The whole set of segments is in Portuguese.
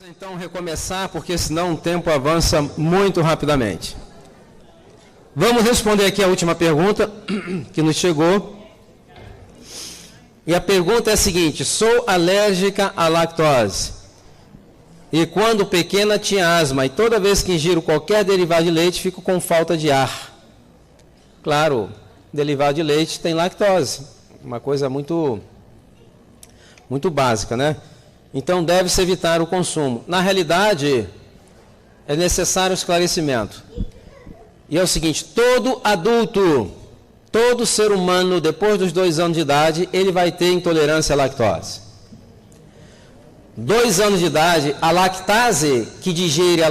Então recomeçar, porque senão o tempo avança muito rapidamente. Vamos responder aqui a última pergunta que nos chegou. E a pergunta é a seguinte: sou alérgica à lactose. E quando pequena tinha asma, e toda vez que ingiro qualquer derivado de leite, fico com falta de ar. Claro, derivado de leite tem lactose. Uma coisa muito básica, né? Então, deve-se evitar o consumo. Na realidade, é necessário um esclarecimento. E é o seguinte: todo adulto, todo ser humano, depois dos 2 anos de idade, ele vai ter intolerância à lactose. 2 anos de idade, a lactase que digere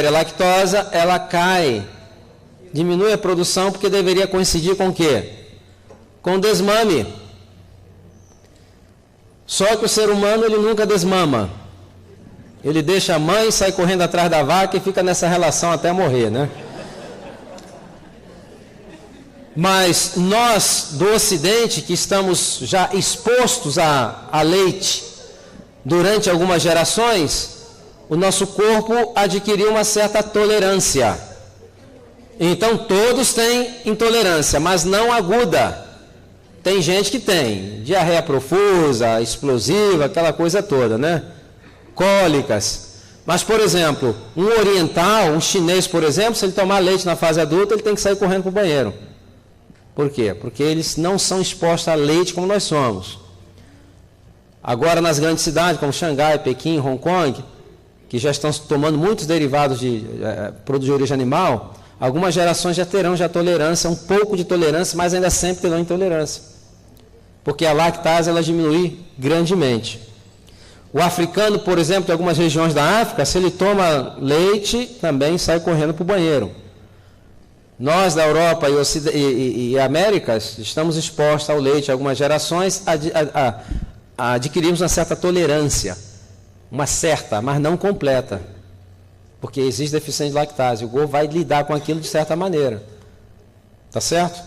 a lactose, ela cai, diminui a produção, porque deveria coincidir com o quê? Com desmame. Só que o ser humano, ele nunca desmama. Ele deixa a mãe, sai correndo atrás da vaca e fica nessa relação até morrer, né? Mas nós, do Ocidente, que estamos já expostos a leite durante algumas gerações, o nosso corpo adquiriu uma certa tolerância. Então, todos têm intolerância, mas não aguda. Tem gente que tem diarreia profusa, explosiva, aquela coisa toda, né? Cólicas. Mas, por exemplo, um oriental, um chinês, por exemplo, se ele tomar leite na fase adulta, ele tem que sair correndo para o banheiro. Por quê? Porque eles não são expostos a leite como nós somos. Agora, nas grandes cidades, como Xangai, Pequim, Hong Kong, que já estão tomando muitos derivados de produtos de origem animal, algumas gerações já terão tolerância, um pouco de tolerância, mas ainda sempre terão intolerância. Porque a lactase, ela diminui grandemente. O africano, por exemplo, em algumas regiões da África, se ele toma leite, também sai correndo para o banheiro. Nós, da Europa e Américas, estamos expostos ao leite, algumas gerações, adquirimos uma certa tolerância. Uma certa, mas não completa. Porque existe deficiência de lactase. O corpo vai lidar com aquilo de certa maneira. Tá certo?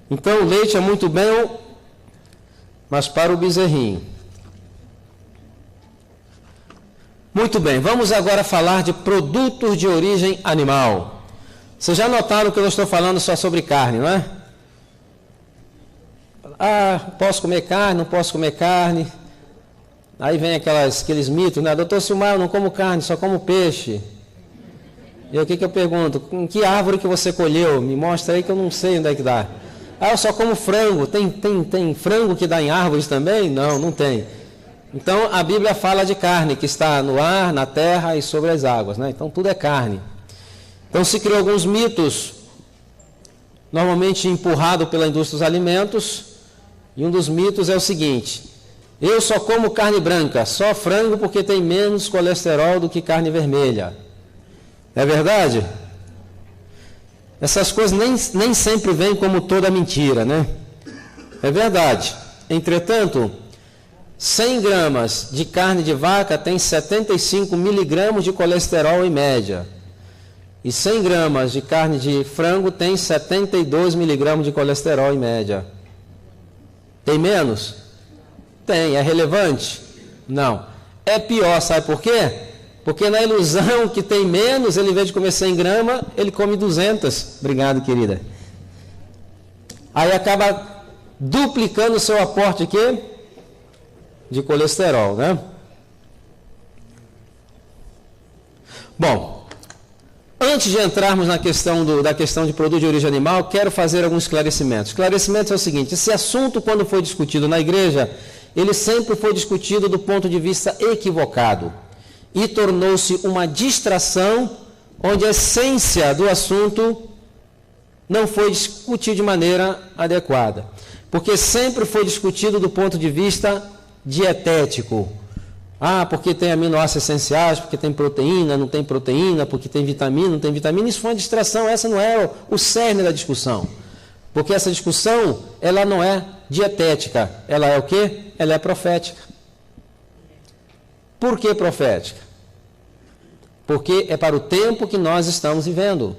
Então, o leite é muito bom, mas para o bezerrinho. Muito bem, vamos agora falar de produtos de origem animal. Vocês já notaram que eu estou falando só sobre carne, não é? Posso comer carne, não posso comer carne. Aí vem aqueles mitos, né? Doutor Silmar, eu não como carne, só como peixe. E o que eu pergunto? Com que árvore que você colheu? Me mostra aí que eu não sei onde é que dá. Eu só como frango. Tem frango que dá em árvores também? Não, não tem. Então, a Bíblia fala de carne, que está no ar, na terra e sobre as águas, né? Então, tudo é carne. Então, se criou alguns mitos, normalmente empurrado pela indústria dos alimentos, e um dos mitos é o seguinte: eu só como carne branca, só frango porque tem menos colesterol do que carne vermelha. É verdade? Essas coisas nem sempre vêm como toda mentira, né? É verdade. Entretanto, 100 gramas de carne de vaca tem 75 miligramas de colesterol em média. E 100 gramas de carne de frango tem 72 miligramas de colesterol em média. Tem menos? Tem. É relevante? Não. É pior, sabe por quê? Porque na ilusão que tem menos, ele, em vez de comer 100 gramas, ele come 200. Obrigado, querida. Aí acaba duplicando o seu aporte de colesterol, né? Bom, antes de entrarmos na da questão de produto de origem animal, quero fazer alguns esclarecimentos. Esclarecimentos é o seguinte: esse assunto, quando foi discutido na igreja, ele sempre foi discutido do ponto de vista equivocado. E tornou-se uma distração, onde a essência do assunto não foi discutida de maneira adequada. Porque sempre foi discutido do ponto de vista dietético. Porque tem aminoácidos essenciais, porque tem proteína, não tem proteína, porque tem vitamina, não tem vitamina. Isso foi uma distração, essa não é o cerne da discussão. Porque essa discussão, ela não é dietética. Ela é o quê? Ela é profética. Por que profética? Porque é para o tempo que nós estamos vivendo.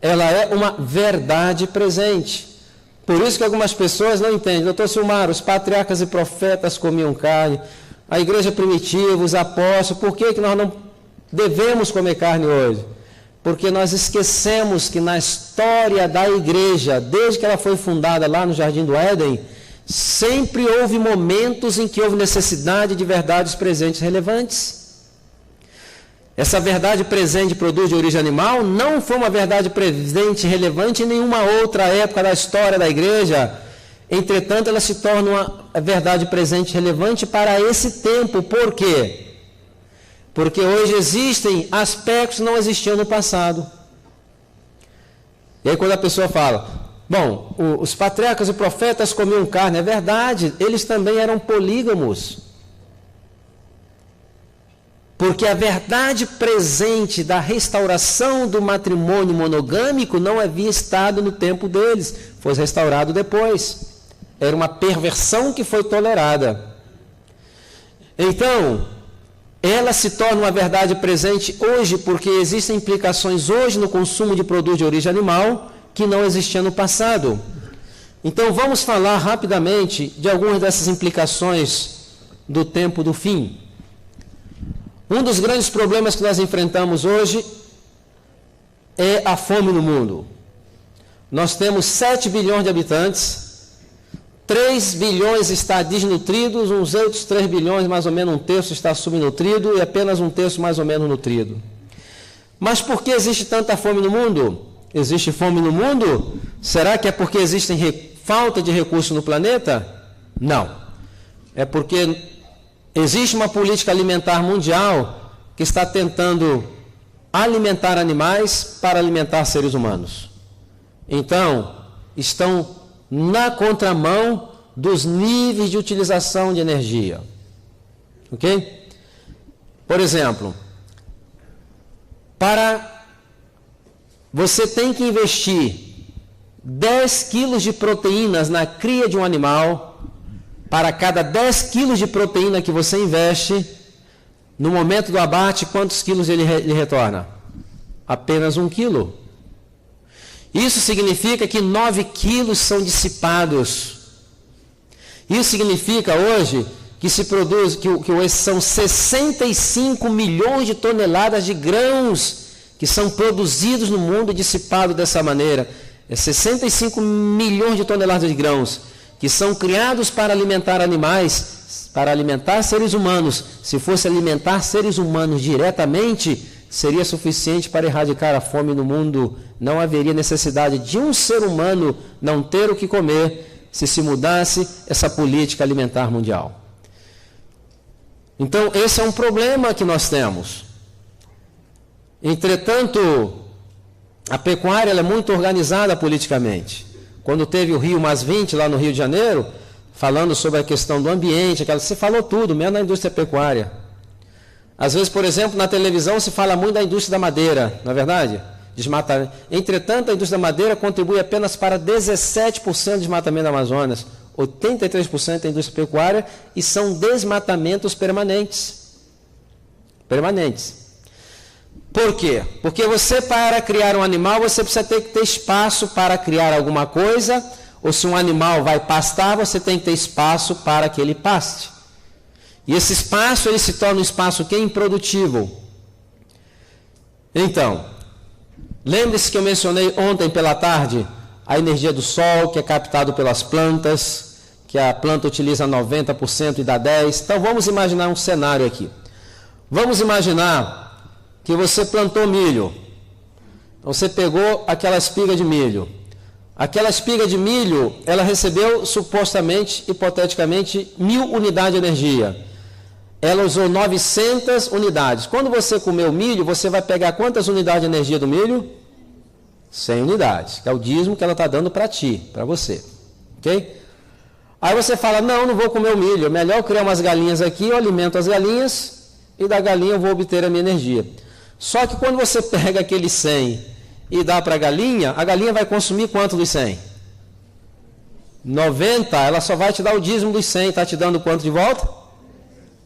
Ela é uma verdade presente. Por isso que algumas pessoas não entendem. Doutor Silmar, os patriarcas e profetas comiam carne, a igreja primitiva, os apóstolos, por que nós não devemos comer carne hoje? Porque nós esquecemos que na história da igreja, desde que ela foi fundada lá no Jardim do Éden, sempre houve momentos em que houve necessidade de verdades presentes relevantes. Essa verdade presente produz de origem animal não foi uma verdade presente relevante em nenhuma outra época da história da igreja. Entretanto, ela se torna uma verdade presente relevante para esse tempo. Por quê? Porque hoje existem aspectos que não existiam no passado. E aí quando a pessoa fala, bom, os patriarcas e profetas comiam carne, é verdade, eles também eram polígamos. Porque a verdade presente da restauração do matrimônio monogâmico não havia estado no tempo deles, foi restaurado depois. Era uma perversão que foi tolerada. Então, ela se torna uma verdade presente hoje, porque existem implicações hoje no consumo de produtos de origem animal que não existiam no passado. Então, vamos falar rapidamente de algumas dessas implicações do tempo do fim. Um dos grandes problemas que nós enfrentamos hoje é a fome no mundo. Nós temos 7 bilhões de habitantes, 3 bilhões está desnutridos, uns outros 3 bilhões, mais ou menos um terço está subnutrido e apenas um terço mais ou menos nutrido. Mas por que existe tanta fome no mundo? Existe fome no mundo? Será que é porque existe falta de recursos no planeta? Não. É porque existe uma política alimentar mundial que está tentando alimentar animais para alimentar seres humanos. Então, estão na contramão dos níveis de utilização de energia. Ok? Por exemplo, você tem que investir 10 quilos de proteínas na cria de um animal. Para cada 10 quilos de proteína que você investe, no momento do abate, quantos quilos ele retorna? Apenas 1 quilo. Isso significa que 9 quilos são dissipados. Isso significa hoje que se produz, que são 65 milhões de toneladas de grãos que são produzidos no mundo e dissipados dessa maneira. É 65 milhões de toneladas de grãos que são criados para alimentar animais, para alimentar seres humanos. Se fosse alimentar seres humanos diretamente, seria suficiente para erradicar a fome no mundo. Não haveria necessidade de um ser humano não ter o que comer se mudasse essa política alimentar mundial. Então, esse é um problema que nós temos. Entretanto, a pecuária ela é muito organizada politicamente. Quando teve o Rio Mais 20, lá no Rio de Janeiro, falando sobre a questão do ambiente, você falou tudo, menos na indústria pecuária. Às vezes, por exemplo, na televisão se fala muito da indústria da madeira, não é verdade? Desmatamento. Entretanto, a indústria da madeira contribui apenas para 17% do desmatamento da Amazonas, 83% da indústria pecuária, e são desmatamentos permanentes. Permanentes. Por quê? Porque você, para criar um animal, você precisa ter que ter espaço para criar alguma coisa, ou se um animal vai pastar, você tem que ter espaço para que ele paste. E esse espaço, ele se torna um espaço que é improdutivo. Então, lembre-se que eu mencionei ontem pela tarde a energia do sol, que é captado pelas plantas, que a planta utiliza 90% e dá 10%. Então, vamos imaginar um cenário aqui. Vamos imaginar que você plantou milho. Você pegou aquela espiga de milho. Aquela espiga de milho, ela recebeu supostamente, hipoteticamente, 1000 unidades de energia. Ela usou 900 unidades. Quando você comer o milho, você vai pegar quantas unidades de energia do milho? 100 unidades, que é o dízimo que ela está dando para ti, para você. Ok? Aí você fala, não vou comer o milho, é melhor eu criar umas galinhas aqui, eu alimento as galinhas e da galinha eu vou obter a minha energia. Só que quando você pega aquele 100 e dá para a galinha vai consumir quanto dos 100? 90, ela só vai te dar o dízimo dos 100, está te dando quanto de volta?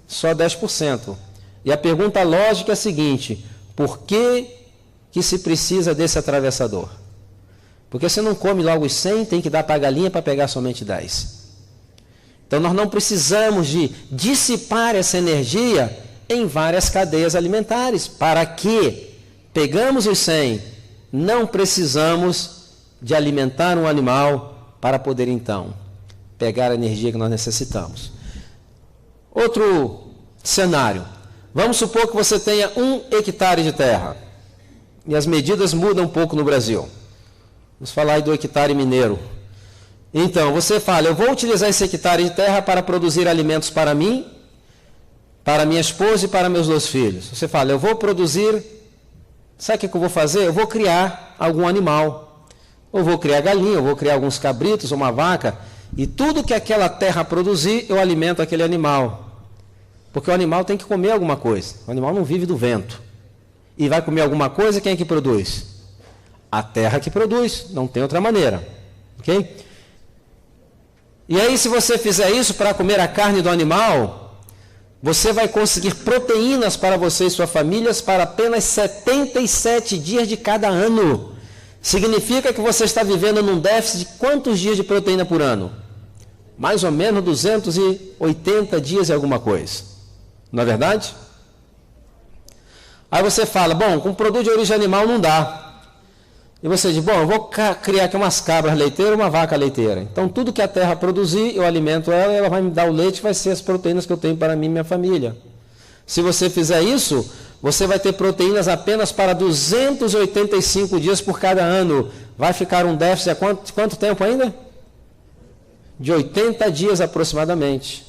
Só 10%. E a pergunta lógica é a seguinte, por que se precisa desse atravessador? Porque você não come logo os 100, tem que dar para a galinha para pegar somente 10. Então nós não precisamos de dissipar essa energia em várias cadeias alimentares. Para que pegamos os 100, não precisamos de alimentar um animal para poder então pegar a energia que nós necessitamos. Outro cenário. Vamos supor que você tenha 1 hectare de terra. E as medidas mudam um pouco no Brasil. Vamos falar aí do hectare mineiro. Então, você fala, eu vou utilizar esse hectare de terra para produzir alimentos para mim, para minha esposa e para meus 2 filhos. Você fala, eu vou produzir, sabe o que eu vou fazer? Eu vou criar algum animal. Eu vou criar galinha, eu vou criar alguns cabritos, uma vaca, e tudo que aquela terra produzir, eu alimento aquele animal. Porque o animal tem que comer alguma coisa. O animal não vive do vento. E vai comer alguma coisa, quem é que produz? A terra que produz, não tem outra maneira. Ok? E aí, se você fizer isso para comer a carne do animal, você vai conseguir proteínas para você e sua família para apenas 77 dias de cada ano. Significa que você está vivendo num déficit de quantos dias de proteína por ano? Mais ou menos 280 dias e alguma coisa. Não é verdade? Aí você fala, bom, com produto de origem animal não dá. E você diz, bom, eu vou criar aqui umas cabras leiteiras, uma vaca leiteira. Então, tudo que a terra produzir, eu alimento ela, e ela vai me dar o leite, vai ser as proteínas que eu tenho para mim e minha família. Se você fizer isso, você vai ter proteínas apenas para 285 dias por cada ano. Vai ficar um déficit de quanto tempo ainda? De 80 dias aproximadamente.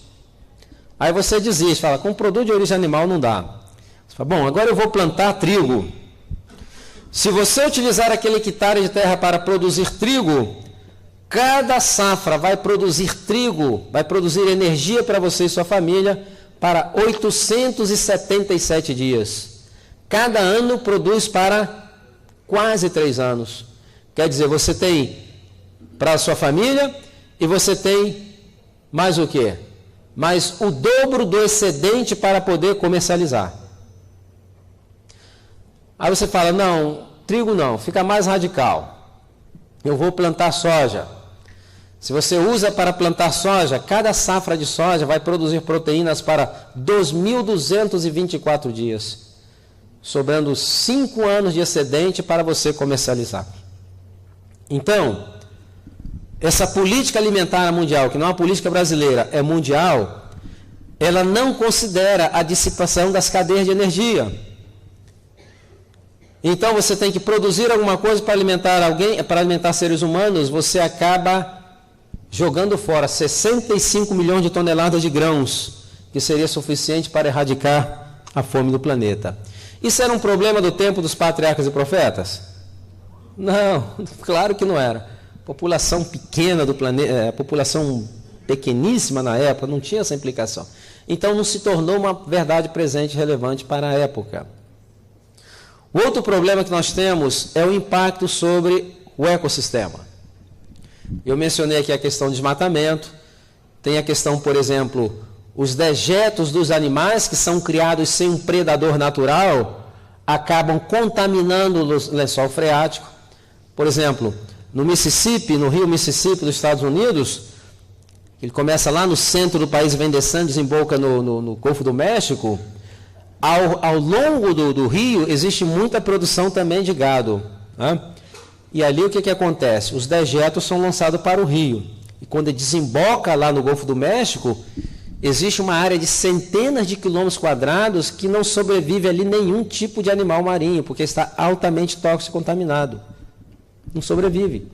Aí você desiste, fala, com produto de origem animal não dá. Você fala, bom, agora eu vou plantar trigo. Se você utilizar aquele hectare de terra para produzir trigo, cada safra vai produzir trigo, vai produzir energia para você e sua família para 877 dias. Cada ano produz para quase 3 anos. Quer dizer, você tem para a sua família e você tem mais o quê? Mais o dobro do excedente para poder comercializar. Aí você fala, não, trigo não, fica mais radical. Eu vou plantar soja. Se você usa para plantar soja, cada safra de soja vai produzir proteínas para 2.224 dias, sobrando 5 anos de excedente para você comercializar. Então, essa política alimentar mundial, que não é uma política brasileira, é mundial, ela não considera a dissipação das cadeias de energia. Então você tem que produzir alguma coisa para alimentar alguém, para alimentar seres humanos, você acaba jogando fora 65 milhões de toneladas de grãos, que seria suficiente para erradicar a fome do planeta. Isso era um problema do tempo dos patriarcas e profetas? Não, claro que não era. População pequena do planeta, população pequeníssima na época, não tinha essa implicação. Então não se tornou uma verdade presente relevante para a época. O outro problema que nós temos é o impacto sobre o ecossistema. Eu mencionei aqui a questão do desmatamento, tem a questão, por exemplo, os dejetos dos animais que são criados sem um predador natural, acabam contaminando o lençol freático. Por exemplo, no Mississippi, no rio Mississippi dos Estados Unidos, ele começa lá no centro do país, vem descendo, desemboca no Golfo do México. Ao longo do rio existe muita produção também de gado, né? E ali o que acontece? Os dejetos são lançados para o rio. E quando ele desemboca lá no Golfo do México, existe uma área de centenas de quilômetros quadrados que não sobrevive ali nenhum tipo de animal marinho, porque está altamente tóxico e contaminado. Não sobrevive.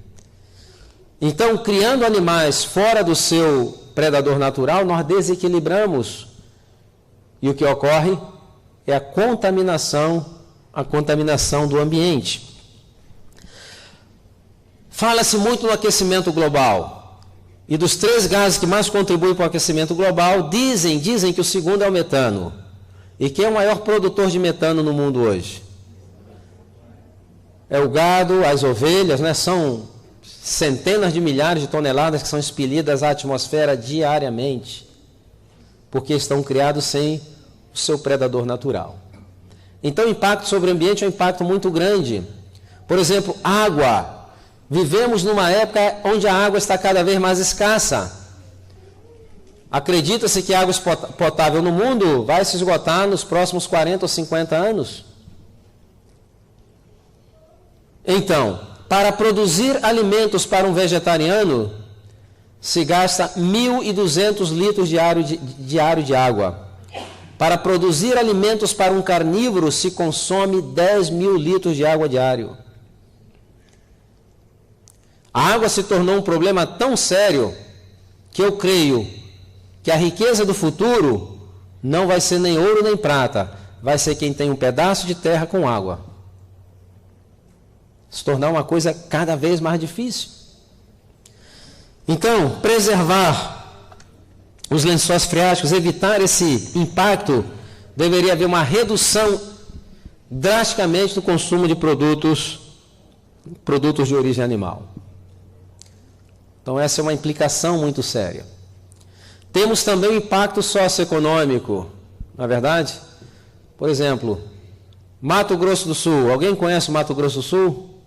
Então, criando animais fora do seu predador natural, nós desequilibramos. E o que ocorre é a contaminação do ambiente. Fala-se muito no aquecimento global. E dos 3 gases que mais contribuem para o aquecimento global, dizem que o segundo é o metano. E quem é o maior produtor de metano no mundo hoje? É o gado, as ovelhas, né? São centenas de milhares de toneladas que são expelidas à atmosfera diariamente, porque estão criados sem o seu predador natural. Então o impacto sobre o ambiente é um impacto muito grande. Por exemplo, água. Vivemos numa época onde a água está cada vez mais escassa. Acredita-se que a água potável no mundo vai se esgotar nos próximos 40 ou 50 anos. Então, para produzir alimentos para um vegetariano, se gasta 1.200 litros diário de água. Para produzir alimentos para um carnívoro, se consome 10.000 litros de água diário. A água se tornou um problema tão sério que eu creio que a riqueza do futuro não vai ser nem ouro nem prata, vai ser quem tem um pedaço de terra com água. Se tornar uma coisa cada vez mais difícil. Então, preservar os lençóis freáticos, evitar esse impacto, deveria haver uma redução drasticamente do consumo de produtos de origem animal. Então, essa é uma implicação muito séria. Temos também o impacto socioeconômico, não é verdade? Por exemplo, Mato Grosso do Sul. Alguém conhece o Mato Grosso do Sul?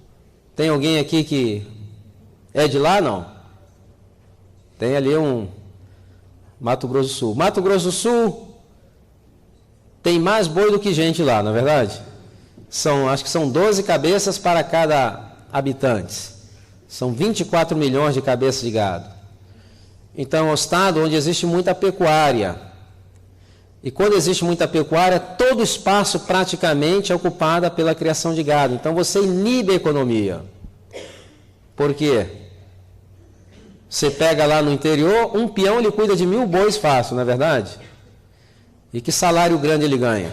Tem alguém aqui que é de lá? Não? Tem ali um Mato Grosso do Sul. Mato Grosso do Sul tem mais boi do que gente lá, não é verdade? Acho que são 12 cabeças para cada habitante. São 24 milhões de cabeças de gado. Então, é um estado onde existe muita pecuária. E quando existe muita pecuária, todo o espaço praticamente é ocupado pela criação de gado. Então, você inibe a economia. Por quê? Você pega lá no interior, um peão ele cuida de 1.000 bois fácil, não é verdade? E que salário grande ele ganha?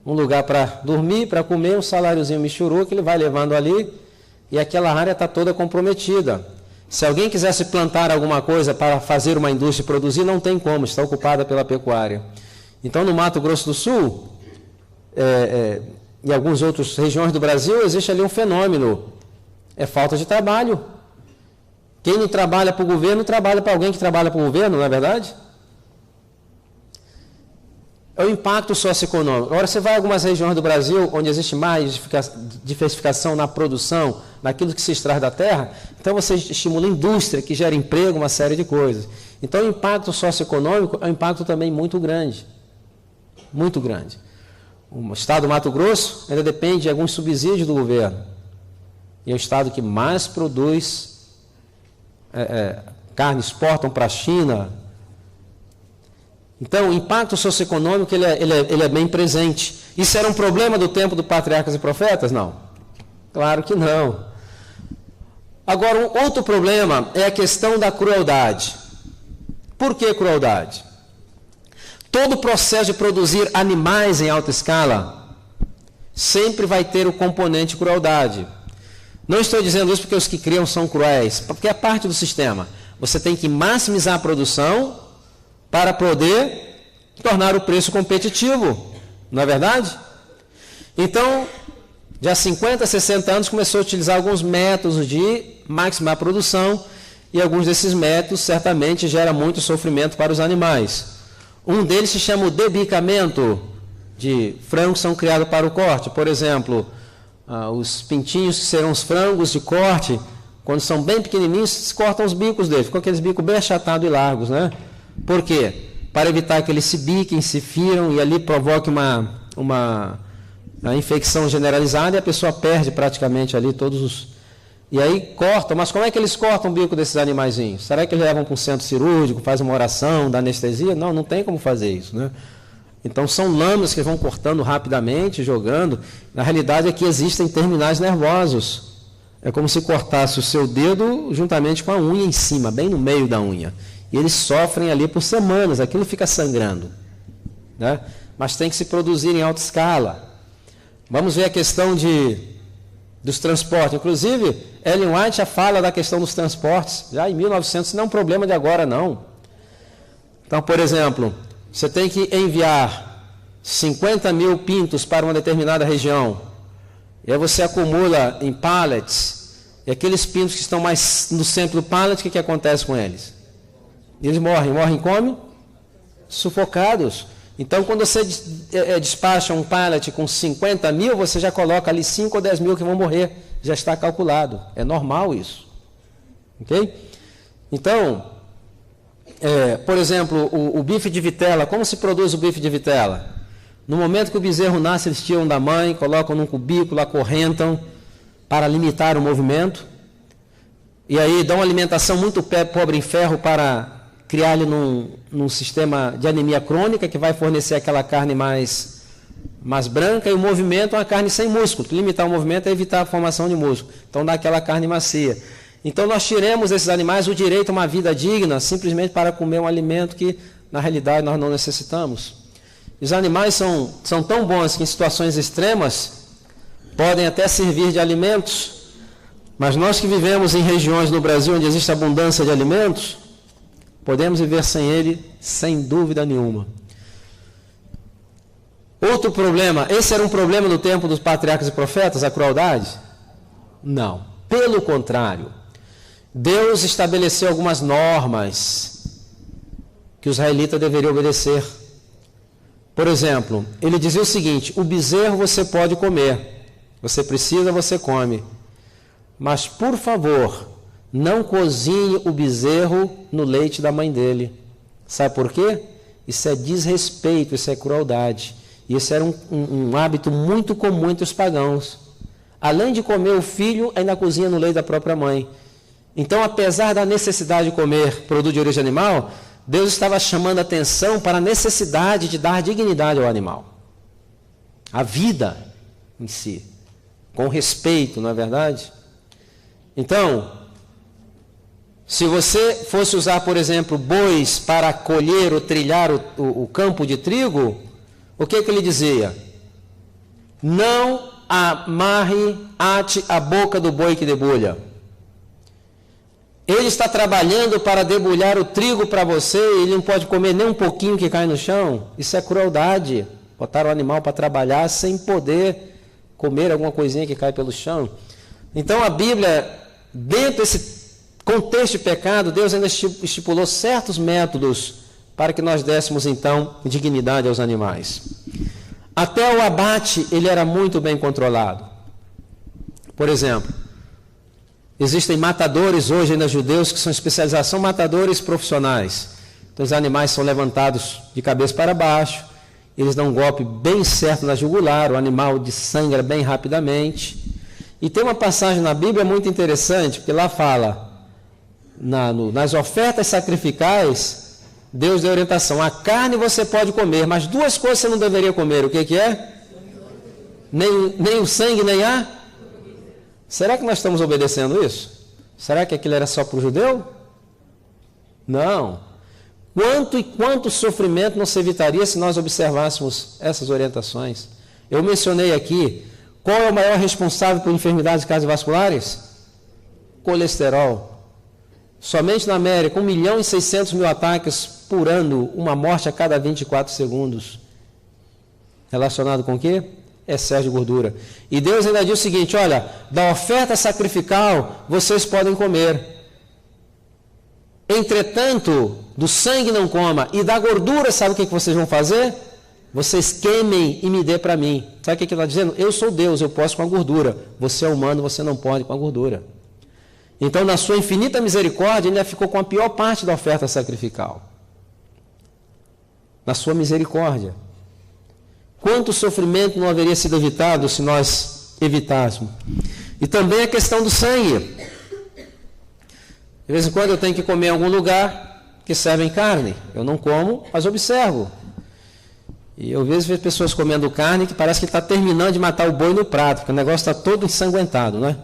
Um lugar para dormir, para comer, um saláriozinho michuru que ele vai levando ali, e aquela área está toda comprometida. Se alguém quisesse plantar alguma coisa para fazer uma indústria e produzir, não tem como, está ocupada pela pecuária. Então, no Mato Grosso do Sul, e algumas outras regiões do Brasil, existe ali um fenômeno, é falta de trabalho. Quem não trabalha para o governo, trabalha para alguém que trabalha para o governo, não é verdade? É o impacto socioeconômico. Agora, você vai a algumas regiões do Brasil, onde existe mais diversificação na produção, naquilo que se extrai da terra, então você estimula a indústria, que gera emprego, uma série de coisas. Então, o impacto socioeconômico é um impacto também muito grande. Muito grande. O estado do Mato Grosso ainda depende de alguns subsídios do governo. E é o estado que mais produz carne, exportam para a China. Então, o impacto socioeconômico ele é bem presente. Isso era um problema do tempo dos patriarcas e profetas? Não. Claro que não. Agora, um outro problema é a questão da crueldade. Por que crueldade? Todo o processo de produzir animais em alta escala sempre vai ter o componente crueldade. Não estou dizendo isso porque os que criam são cruéis, porque é parte do sistema. Você tem que maximizar a produção para poder tornar o preço competitivo, não é verdade? Então, já há 50, 60 anos começou a utilizar alguns métodos de maximizar a produção e alguns desses métodos certamente geram muito sofrimento para os animais. Um deles se chama o debicamento de frangos que são criados para o corte. Por exemplo, os pintinhos que serão os frangos de corte, quando são bem pequenininhos, se cortam os bicos deles, com aqueles bicos bem achatados e largos, né? Por quê? Para evitar que eles se biquem, se firam e ali provoque uma infecção generalizada e a pessoa perde praticamente ali todos os... E aí cortam, mas como é que eles cortam o bico desses animaizinhos? Será que eles levam para um centro cirúrgico, fazem uma oração, dá anestesia? Não, não tem como fazer isso, né? Então são lâminas que vão cortando rapidamente, jogando. Na realidade aqui existem terminais nervosos. É como se cortasse o seu dedo juntamente com a unha em cima, bem no meio da unha. E eles sofrem ali por semanas, aquilo fica sangrando, né? Mas tem que se produzir em alta escala. Vamos ver a questão dos transportes. Inclusive, Ellen White já fala da questão dos transportes, já em 1900, não é um problema de agora, não. Então, por exemplo, você tem que enviar 50 mil pintos para uma determinada região, e aí você acumula em pallets, e aqueles pintos que estão mais no centro do pallet, o que acontece com eles? Eles morrem como? Sufocados. Então, quando você despacha um pallet com 50 mil, você já coloca ali 5 ou 10 mil que vão morrer. Já está calculado. É normal isso. Ok? Então, por exemplo, o bife de vitela. Como se produz o bife de vitela? No momento que o bezerro nasce, eles tiram da mãe, colocam num cubículo, acorrentam para limitar o movimento. E aí dão uma alimentação muito pobre em ferro para criar ele num sistema de anemia crônica, que vai fornecer aquela carne mais branca, e o movimento é uma carne sem músculo. Limitar o movimento é evitar a formação de músculo. Então dá aquela carne macia. Então nós tiramos desses animais o direito a uma vida digna, simplesmente para comer um alimento que, na realidade, nós não necessitamos. Os animais são tão bons que em situações extremas podem até servir de alimentos, mas nós que vivemos em regiões no Brasil onde existe abundância de alimentos, podemos viver sem ele sem dúvida nenhuma. Outro problema, esse era um problema no tempo dos patriarcas e profetas, a crueldade? Não, pelo contrário. Deus estabeleceu algumas normas que os israelitas deveriam obedecer. Por exemplo, ele dizia o seguinte: o bezerro você pode comer, você precisa, você come, mas por favor, não cozinhe o bezerro no leite da mãe dele. Sabe por quê? Isso é desrespeito, isso é crueldade. E esse era um hábito muito comum entre os pagãos. Além de comer o filho, ainda cozinha no leite da própria mãe. Então, apesar da necessidade de comer produto de origem animal, Deus estava chamando a atenção para a necessidade de dar dignidade ao animal. A vida em si. Com respeito, não é verdade? Então, se você fosse usar, por exemplo, bois para colher ou trilhar o campo de trigo, o que ele dizia? Não ate a boca do boi que debulha. Ele está trabalhando para debulhar o trigo para você e ele não pode comer nem um pouquinho que cai no chão. Isso é crueldade. Botar o animal para trabalhar sem poder comer alguma coisinha que cai pelo chão. Então a Bíblia, dentro desse contexto de pecado, Deus ainda estipulou certos métodos para que nós dessemos então dignidade aos animais. Até o abate ele era muito bem controlado. Por exemplo, existem matadores hoje ainda judeus que são especializados, são matadores profissionais. Então os animais são levantados de cabeça para baixo, eles dão um golpe bem certo na jugular, o animal desangra bem rapidamente. E tem uma passagem na Bíblia muito interessante, porque lá fala, nas ofertas sacrificais, Deus deu orientação: a carne você pode comer, mas duas coisas você não deveria comer. O que é? Nem o sangue, nem a... Será que nós estamos obedecendo isso? Será que aquilo era só para o judeu? Não. Quanto sofrimento não se evitaria se nós observássemos essas orientações? Eu mencionei aqui, qual é o maior responsável por enfermidades cardiovasculares? Colesterol. Somente na América, 1.600.000 ataques por ano, uma morte a cada 24 segundos. Relacionado com o quê? Excesso de gordura. E Deus ainda diz o seguinte: olha, da oferta sacrificial vocês podem comer. Entretanto, do sangue não coma. E da gordura, sabe o que vocês vão fazer? Vocês queimem e me dê para mim. Sabe o que ele está dizendo? Eu sou Deus, eu posso com a gordura. Você é humano, você não pode com a gordura. Então, na sua infinita misericórdia, ele ficou com a pior parte da oferta sacrificial. Na sua misericórdia. Quanto sofrimento não haveria sido evitado se nós evitássemos? E também a questão do sangue. De vez em quando eu tenho que comer em algum lugar que servem carne. Eu não como, mas observo. E eu vejo pessoas comendo carne que parece que está terminando de matar o boi no prato, porque o negócio está todo ensanguentado, não é?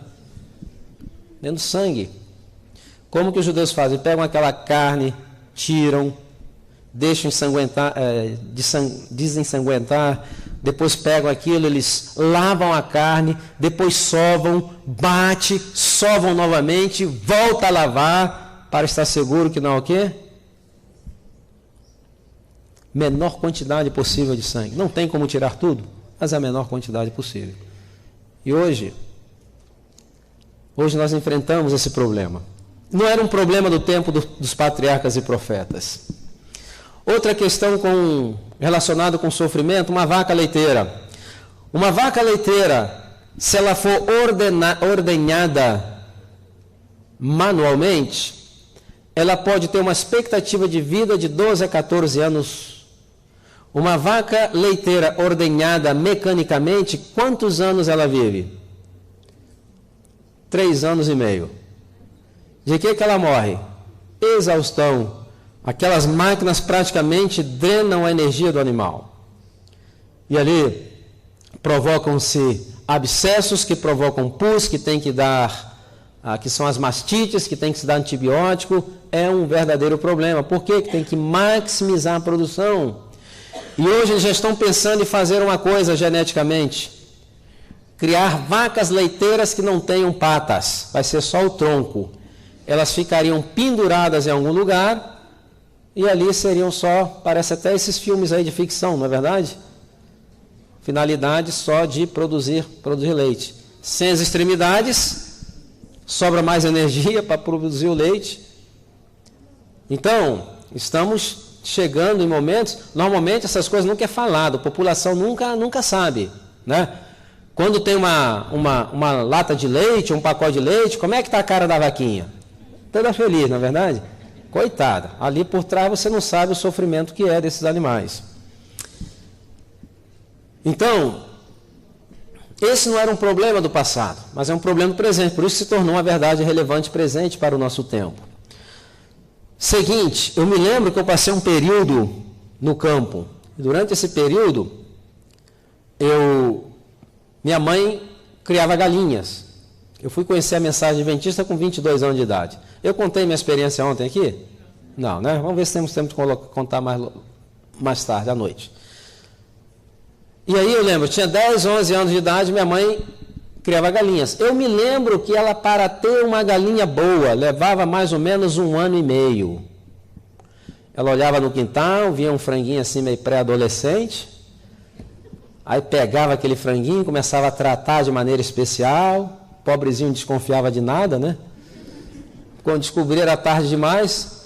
Dentro do sangue. Como que os judeus fazem? Pegam aquela carne, tiram, deixam desensanguentar, depois pegam aquilo, eles lavam a carne, depois sovam, sovam novamente, volta a lavar, para estar seguro que não é o quê? Menor quantidade possível de sangue. Não tem como tirar tudo, mas a menor quantidade possível. E hoje nós enfrentamos esse problema. Não era um problema do tempo dos patriarcas e profetas. Outra questão relacionada com sofrimento, uma vaca leiteira. Uma vaca leiteira, se ela for ordenhada manualmente, ela pode ter uma expectativa de vida de 12 a 14 anos. Uma vaca leiteira ordenhada mecanicamente, quantos anos ela vive? 3 anos e meio. De que ela morre? Exaustão. Aquelas máquinas praticamente drenam a energia do animal. E ali provocam-se abscessos que provocam pus, que tem que dar, que são as mastites, que tem que se dar antibiótico. É um verdadeiro problema. Por quê? Que tem que maximizar a produção. E hoje eles já estão pensando em fazer uma coisa geneticamente. Criar vacas leiteiras que não tenham patas. Vai ser só o tronco. Elas ficariam penduradas em algum lugar e ali seriam só, parece até esses filmes aí de ficção, não é verdade? Finalidade só de produzir leite. Sem as extremidades, sobra mais energia para produzir o leite. Então, estamos chegando em momentos, normalmente essas coisas nunca é falado, a população nunca sabe, né? Quando tem uma lata de leite, um pacote de leite, como é que está a cara da vaquinha? Toda feliz, não é verdade? Coitada, ali por trás você não sabe o sofrimento que é desses animais. Então, esse não era um problema do passado, mas é um problema do presente, por isso se tornou uma verdade relevante presente para o nosso tempo. Seguinte, eu me lembro que eu passei um período no campo, e durante esse período, minha mãe criava galinhas. Eu fui conhecer a mensagem adventista com 22 anos de idade. Eu contei minha experiência ontem aqui? Não, né? Vamos ver se temos tempo de contar mais tarde, à noite. E aí eu lembro, eu tinha 10, 11 anos de idade, minha mãe criava galinhas. Eu me lembro que ela, para ter uma galinha boa, levava mais ou menos 1 ano e meio. Ela olhava no quintal, via um franguinho assim meio pré-adolescente, aí pegava aquele franguinho, começava a tratar de maneira especial. Pobrezinho desconfiava de nada, né? Quando descobria era tarde demais.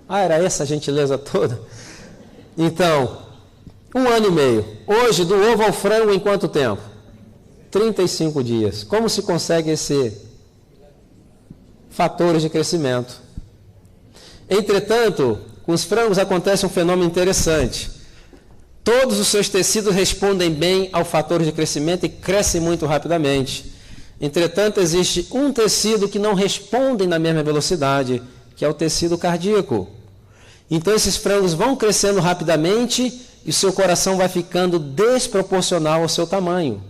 Era essa a gentileza toda. Então, 1 ano e meio. Hoje, do ovo ao frango em quanto tempo? 35 dias. Como se consegue esse fatores de crescimento? Entretanto, com os frangos acontece um fenômeno interessante. Todos os seus tecidos respondem bem ao fator de crescimento e crescem muito rapidamente. Entretanto, existe um tecido que não responde na mesma velocidade, que é o tecido cardíaco. Então, esses frangos vão crescendo rapidamente e o seu coração vai ficando desproporcional ao seu tamanho.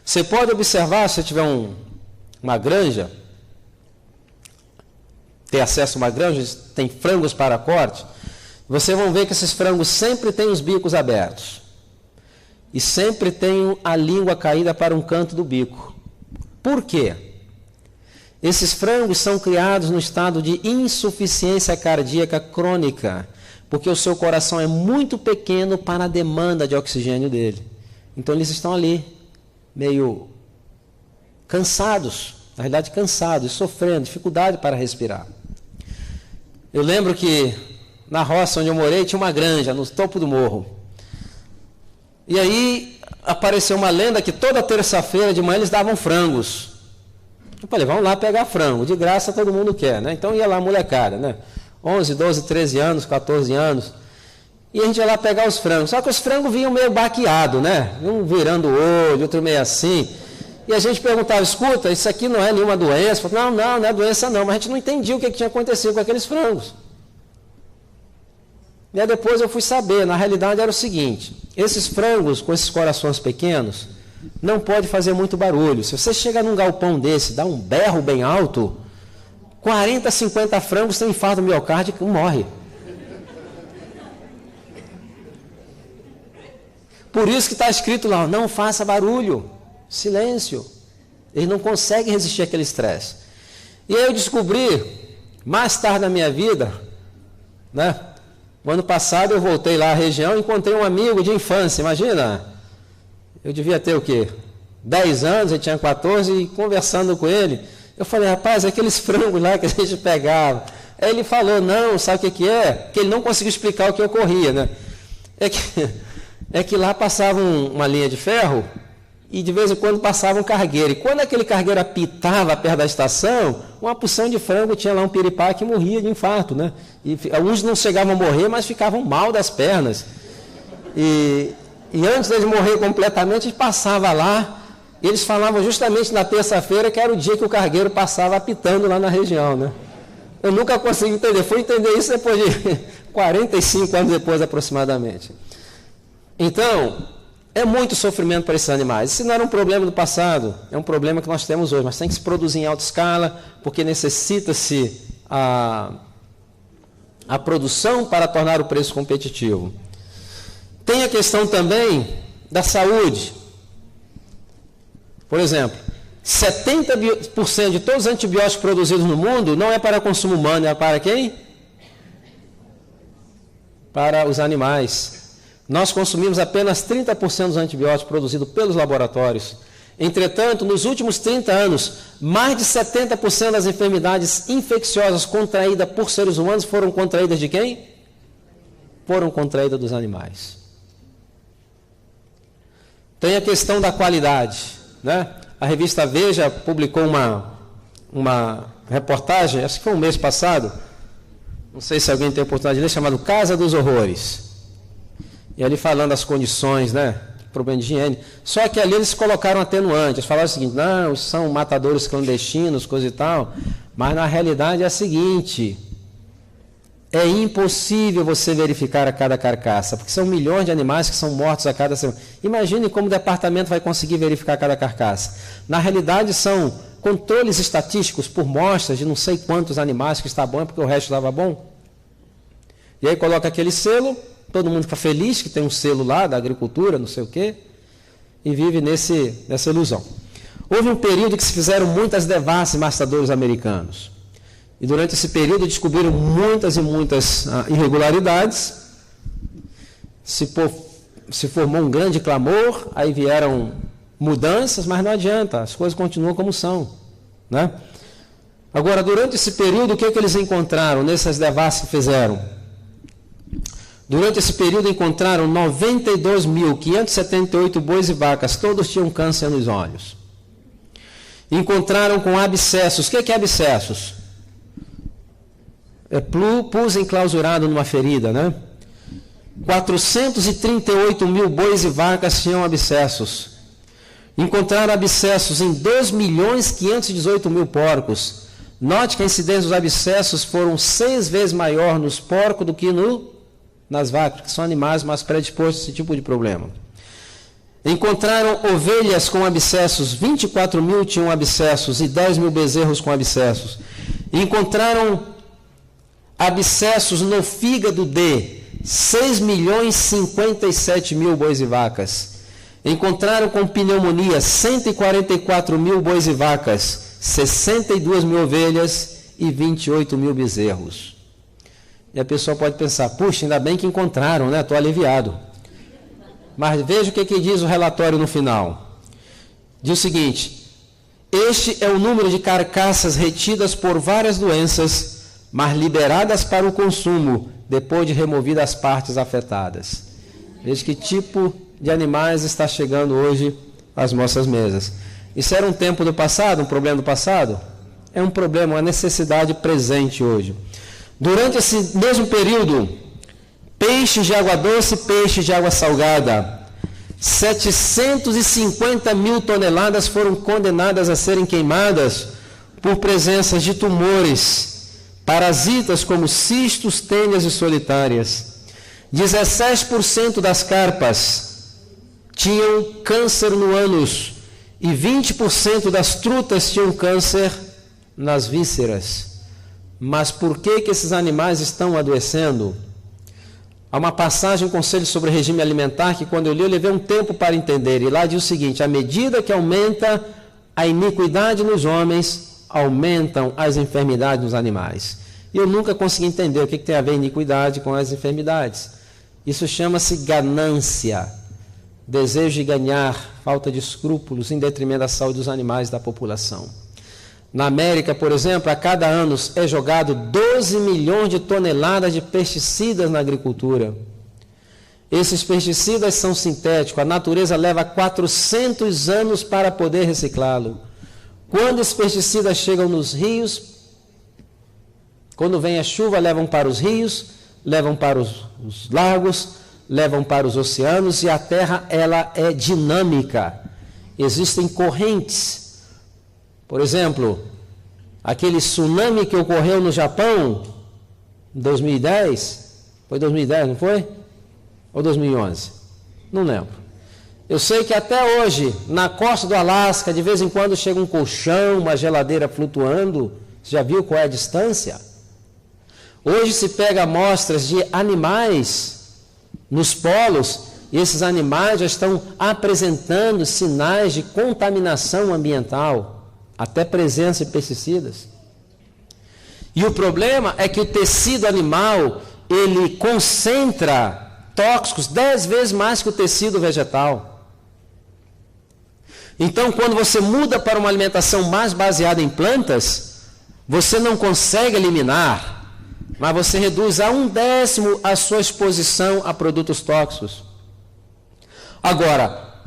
Você pode observar, se você tiver uma granja, ter acesso a uma granja, tem frangos para corte, vocês vão ver que esses frangos sempre têm os bicos abertos. E sempre tem a língua caída para um canto do bico. Por quê? Esses frangos são criados no estado de insuficiência cardíaca crônica, porque o seu coração é muito pequeno para a demanda de oxigênio dele. Então eles estão ali, meio cansados, na realidade cansados, sofrendo, dificuldade para respirar. Eu lembro que na roça onde eu morei tinha uma granja, no topo do morro. E aí apareceu uma lenda que toda terça-feira de manhã eles davam frangos. Eu falei, vamos lá pegar frango, de graça todo mundo quer, né? Então ia lá molecada, né? 11, 12, 13 anos, 14 anos. E a gente ia lá pegar os frangos. Só que os frangos vinham meio baqueados, né? Um virando o olho, outro meio assim. E a gente perguntava, escuta, isso aqui não é nenhuma doença? Eu falei, não é doença não. Mas a gente não entendia o que tinha acontecido com aqueles frangos. E aí depois eu fui saber, na realidade era o seguinte, esses frangos com esses corações pequenos, não pode fazer muito barulho. Se você chega num galpão desse, dá um berro bem alto, 40, 50 frangos têm infarto miocárdico e morre. Por isso que está escrito lá, não faça barulho, silêncio. Eles não conseguem resistir àquele estresse. E aí eu descobri, mais tarde na minha vida, né? O ano passado eu voltei lá à região e encontrei um amigo de infância, imagina, eu devia ter o quê? 10 anos, ele tinha 14, e conversando com ele, eu falei, rapaz, aqueles frangos lá que a gente pegava. Aí ele falou, não, sabe o que é? Que ele não conseguiu explicar o que ocorria, né? É que lá passava uma linha de ferro e de vez em quando passava um cargueiro. E quando aquele cargueiro apitava perto da estação, uma porção de frango tinha lá um piripá que morria de infarto, né? E alguns não chegavam a morrer, mas ficavam mal das pernas. E antes deles morrer completamente, eles passavam lá, e eles falavam justamente na terça-feira, que era o dia que o cargueiro passava apitando lá na região, né? Eu nunca consegui entender, fui entender isso depois de 45 anos depois aproximadamente. Então, é muito sofrimento para esses animais. Isso não era um problema do passado, é um problema que nós temos hoje, mas tem que se produzir em alta escala, porque necessita-se a produção para tornar o preço competitivo. Tem a questão também da saúde. Por exemplo, 70% de todos os antibióticos produzidos no mundo não é para consumo humano, é para quem? Para os animais. Nós consumimos apenas 30% dos antibióticos produzidos pelos laboratórios. Entretanto, nos últimos 30 anos, mais de 70% das enfermidades infecciosas contraídas por seres humanos foram contraídas de quem? Foram contraídas dos animais. Tem a questão da qualidade, né? A revista Veja publicou uma reportagem, acho que foi um mês passado, não sei se alguém tem a oportunidade de ler, chamado Casa dos Horrores. E ali falando das condições, né? Problema de higiene. Só que ali eles colocaram atenuante. Eles falaram o seguinte: não, são matadores clandestinos, coisa e tal. Mas na realidade é a seguinte: é impossível você verificar a cada carcaça, porque são milhões de animais que são mortos a cada semana. Imagine como o departamento vai conseguir verificar cada carcaça. Na realidade são controles estatísticos por mostras de não sei quantos animais que está bom, porque o resto estava bom. E aí coloca aquele selo. Todo mundo fica feliz que tem um selo lá da agricultura, não sei o quê, e vive nessa ilusão. Houve um período que se fizeram muitas devassos em mastadouros americanos. E durante esse período descobriram muitas e muitas irregularidades. Se formou um grande clamor, aí vieram mudanças, mas não adianta, as coisas continuam como são, né? Agora, durante esse período, o que eles encontraram nessas devassos que fizeram? Durante esse período encontraram 92.578 bois e vacas, todos tinham câncer nos olhos. Encontraram com abscessos. O que é abscessos? É pus enclausurado numa ferida, né? 438 mil bois e vacas tinham abscessos. Encontraram abscessos em 2.518.000 porcos. Note que a incidência dos abscessos foram 6 vezes maior nos porcos do que nas vacas, que são animais mais predispostos a esse tipo de problema. Encontraram ovelhas com abscessos, 24 mil tinham abscessos e 10 mil bezerros com abscessos. Encontraram abscessos no fígado de 6.057.000 bois e vacas. Encontraram com pneumonia 144 mil bois e vacas, 62 mil ovelhas e 28 mil bezerros. E a pessoa pode pensar: puxa, ainda bem que encontraram, né? Estou aliviado. Mas veja o que diz o relatório no final. Diz o seguinte: este é o número de carcaças retidas por várias doenças, mas liberadas para o consumo, depois de removidas as partes afetadas. Veja que tipo de animais está chegando hoje às nossas mesas. Isso era um tempo do passado, um problema do passado? É um problema, uma necessidade presente hoje. Durante esse mesmo período, peixes de água doce e peixes de água salgada, 750 mil toneladas foram condenadas a serem queimadas por presença de tumores, parasitas como cistos, tênias e solitárias. 17% das carpas tinham câncer no ânus e 20% das trutas tinham câncer nas vísceras. Mas por que esses animais estão adoecendo? Há uma passagem, um conselho sobre regime alimentar, que quando eu li, eu levei um tempo para entender. E lá diz o seguinte: à medida que aumenta a iniquidade nos homens, aumentam as enfermidades nos animais. E eu nunca consegui entender o que tem a ver iniquidade com as enfermidades. Isso chama-se ganância, desejo de ganhar, falta de escrúpulos, em detrimento da saúde dos animais e da população. Na América, por exemplo, a cada ano é jogado 12 milhões de toneladas de pesticidas na agricultura. Esses pesticidas são sintéticos, a natureza leva 400 anos para poder reciclá-lo. Quando esses pesticidas chegam nos rios, quando vem a chuva, levam para os rios, levam para os lagos, levam para os oceanos, e a Terra, ela é dinâmica. Existem correntes. Por exemplo, aquele tsunami que ocorreu no Japão em 2010, foi 2010, não foi? Ou 2011? Não lembro. Eu sei que até hoje, na costa do Alasca, de vez em quando chega um colchão, uma geladeira flutuando. Você já viu qual é a distância? Hoje se pega amostras de animais nos polos, e esses animais já estão apresentando sinais de contaminação ambiental, até presença de pesticidas. E o problema é que o tecido animal, ele concentra tóxicos 10 vezes mais que o tecido vegetal. Então, quando você muda para uma alimentação mais baseada em plantas, você não consegue eliminar, mas você reduz a 1/10 a sua exposição a produtos tóxicos. Agora, a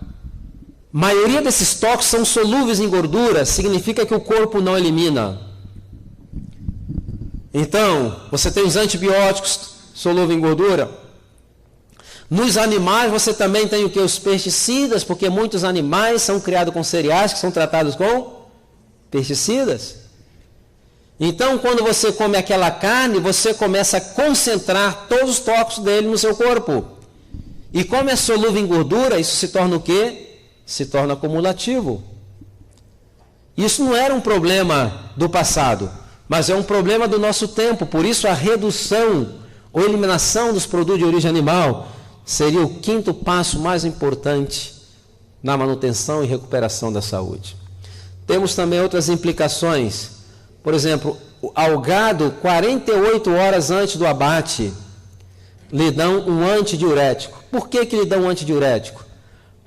maioria desses tóxicos são solúveis em gordura, significa que o corpo não elimina. Então, você tem os antibióticos solúveis em gordura. Nos animais você também tem o que? Os pesticidas, porque muitos animais são criados com cereais que são tratados com pesticidas. Então, quando você come aquela carne, você começa a concentrar todos os tóxicos dele no seu corpo. E como é solúvel em gordura, isso se torna o quê? Se torna acumulativo. Isso não era um problema do passado, mas é um problema do nosso tempo. Por isso, a redução ou eliminação dos produtos de origem animal seria o 5º passo mais importante na manutenção e recuperação da saúde. Temos também outras implicações. Por exemplo, ao gado, 48 horas antes do abate, lhe dão um antidiurético. Por que lhe dão um antidiurético?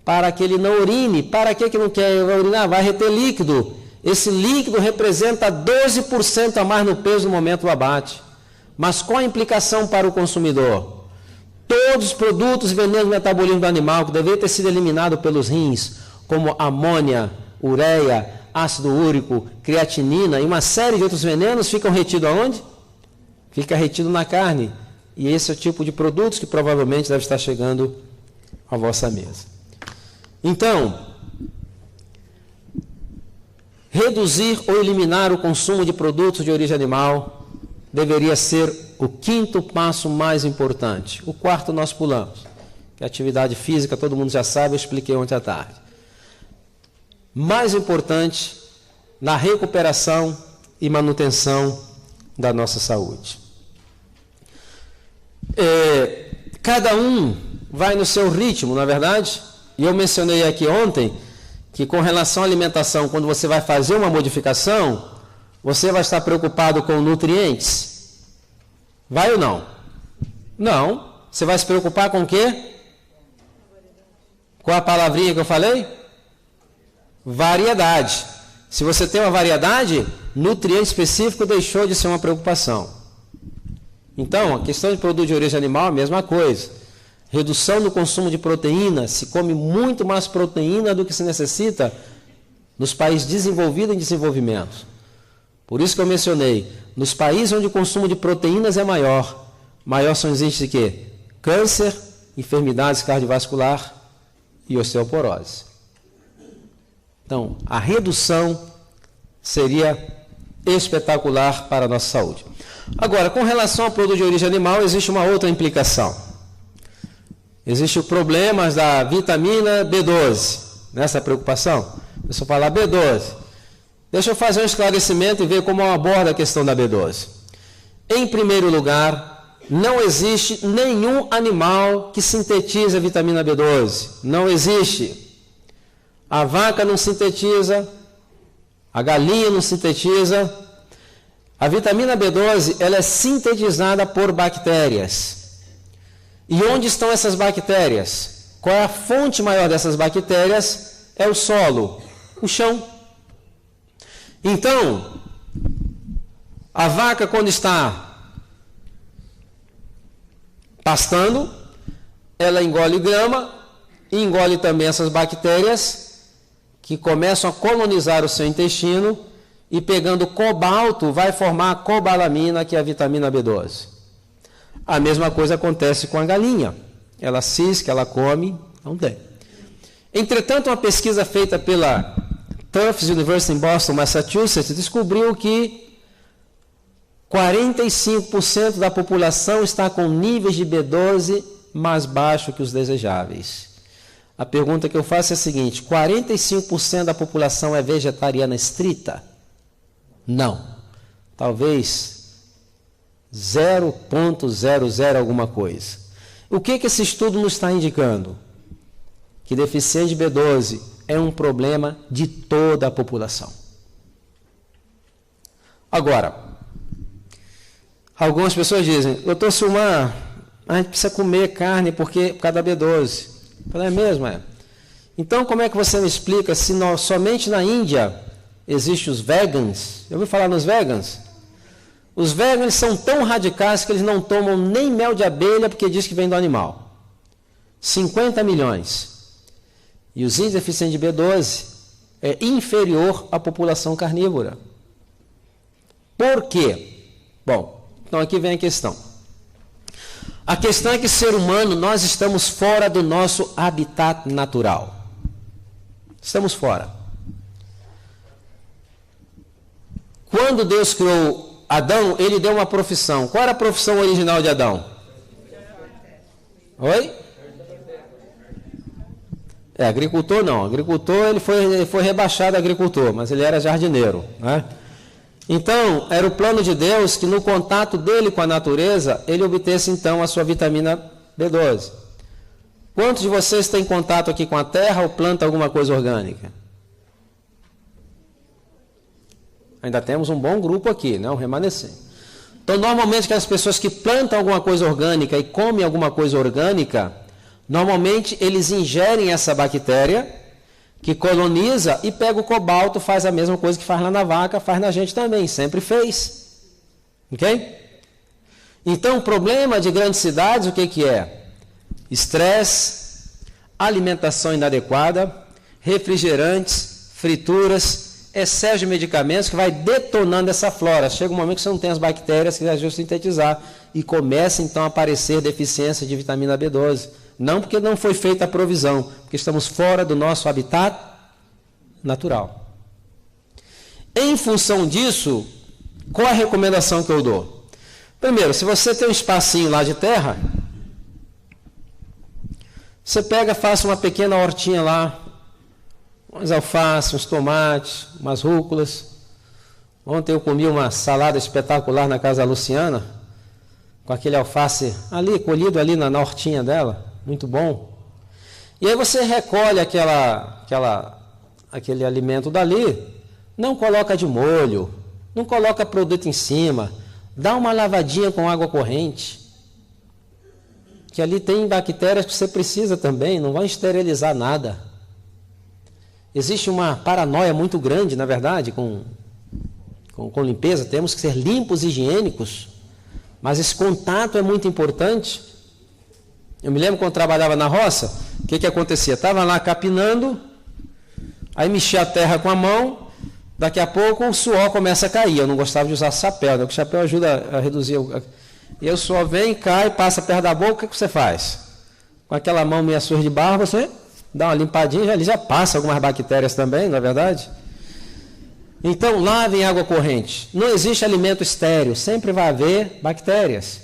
Para que ele não urine. Para que não quer urinar? Vai reter líquido. Esse líquido representa 12% a mais no peso no momento do abate. Mas qual a implicação para o consumidor? Todos os produtos e venenos do metabolismo do animal que deveriam ter sido eliminados pelos rins, como amônia, ureia, ácido úrico, creatinina e uma série de outros venenos, ficam retidos aonde? Fica retido na carne. E esse é o tipo de produtos que provavelmente deve estar chegando à vossa mesa. Então, reduzir ou eliminar o consumo de produtos de origem animal deveria ser o 5º passo mais importante. O 4º nós pulamos, que é atividade física, todo mundo já sabe, eu expliquei ontem à tarde. Mais importante na recuperação e manutenção da nossa saúde. Cada um vai no seu ritmo, não é verdade? E eu mencionei aqui ontem que com relação à alimentação, quando você vai fazer uma modificação, você vai estar preocupado com nutrientes? Vai ou não? Não. Você vai se preocupar com o quê? Com a palavrinha que eu falei? Variedade. Se você tem uma variedade, nutriente específico deixou de ser uma preocupação. Então, a questão de produto de origem animal é a mesma coisa. Redução do consumo de proteína, se come muito mais proteína do que se necessita nos países desenvolvidos e em desenvolvimento. Por isso que eu mencionei, nos países onde o consumo de proteínas é maior são os índices de quê? Câncer, enfermidades cardiovasculares e osteoporose. Então, a redução seria espetacular para a nossa saúde. Agora, com relação ao produto de origem animal, existe uma outra implicação. Existe o problema da vitamina B12, nessa preocupação. Eu só falar B12. Deixa eu fazer um esclarecimento e ver como eu abordo a questão da B12. Em primeiro lugar, não existe nenhum animal que sintetize a vitamina B12. Não existe. A vaca não sintetiza, a galinha não sintetiza. A vitamina B12, ela é sintetizada por bactérias. E onde estão essas bactérias? Qual é a fonte maior dessas bactérias? É o solo, o chão. Então, a vaca quando está pastando, ela engole grama, e engole também essas bactérias que começam a colonizar o seu intestino e pegando cobalto vai formar a cobalamina, que é a vitamina B12. A mesma coisa acontece com a galinha. Ela cisca, ela come, não tem. Entretanto, uma pesquisa feita pela Tufts University em Boston, Massachusetts, descobriu que 45% da população está com níveis de B12 mais baixos que os desejáveis. A pergunta que eu faço é a seguinte: 45% da população é vegetariana estrita? Não. Talvez 0,00 alguma coisa. O que esse estudo nos está indicando? Que deficiência de B12 é um problema de toda a população. Agora, algumas pessoas dizem: doutor Silmar, a gente precisa comer carne por causa da B12. É mesmo, é? Então, como é que você me explica se somente na Índia existem os vegans? Eu ouvi falar nos vegans? Os vegans são tão radicais que eles não tomam nem mel de abelha porque diz que vem do animal. 50 milhões. E os índios deficientes de B12 é inferior à população carnívora. Por quê? Bom, então aqui vem a questão. A questão é que, ser humano, nós estamos fora do nosso habitat natural. Estamos fora. Quando Deus criou Adão, ele deu uma profissão. Qual era a profissão original de Adão? Oi? Agricultor não. Agricultor, ele foi rebaixado a agricultor, mas ele era jardineiro, né? Então, era o plano de Deus que no contato dele com a natureza, ele obtesse então a sua vitamina B12. Quantos de vocês têm contato aqui com a terra ou planta alguma coisa orgânica? Ainda temos um bom grupo aqui, né? Um remanescente. Então, normalmente, aquelas pessoas que plantam alguma coisa orgânica e comem alguma coisa orgânica, normalmente eles ingerem essa bactéria que coloniza e pega o cobalto, faz a mesma coisa que faz lá na vaca, faz na gente também, sempre fez. Ok? Então, o problema de grandes cidades, o que é? Estresse, alimentação inadequada, refrigerantes, frituras, excesso de medicamentos que vai detonando essa flora. Chega um momento que você não tem as bactérias que ajudam a sintetizar e começa então a aparecer deficiência de vitamina B12. Não porque não foi feita a provisão, porque estamos fora do nosso habitat natural. Em função disso, qual a recomendação que eu dou? Primeiro, se você tem um espacinho lá de terra, você pega, faça uma pequena hortinha lá, umas alfaces, uns tomates, umas rúculas. Ontem eu comi uma salada espetacular na casa da Luciana, com aquele alface ali, colhido ali na hortinha dela. Muito bom. E aí você recolhe aquele alimento dali, não coloca de molho, não coloca produto em cima, dá uma lavadinha com água corrente, que ali tem bactérias que você precisa também, não vai esterilizar nada. Existe uma paranoia muito grande, na verdade, com limpeza, temos que ser limpos e higiênicos, mas esse contato é muito importante. Eu me lembro quando eu trabalhava na roça, o que acontecia? Estava lá capinando, aí mexia a terra com a mão, daqui a pouco o suor começa a cair. Eu não gostava de usar chapéu, né? Porque o chapéu ajuda a reduzir. E o suor vem, cai, passa perto da boca, o que você faz? Com aquela mão meia suja de barro, você dá uma limpadinha, ali já passa algumas bactérias também, não é verdade? Então, lave em água corrente. Não existe alimento estéril, sempre vai haver bactérias.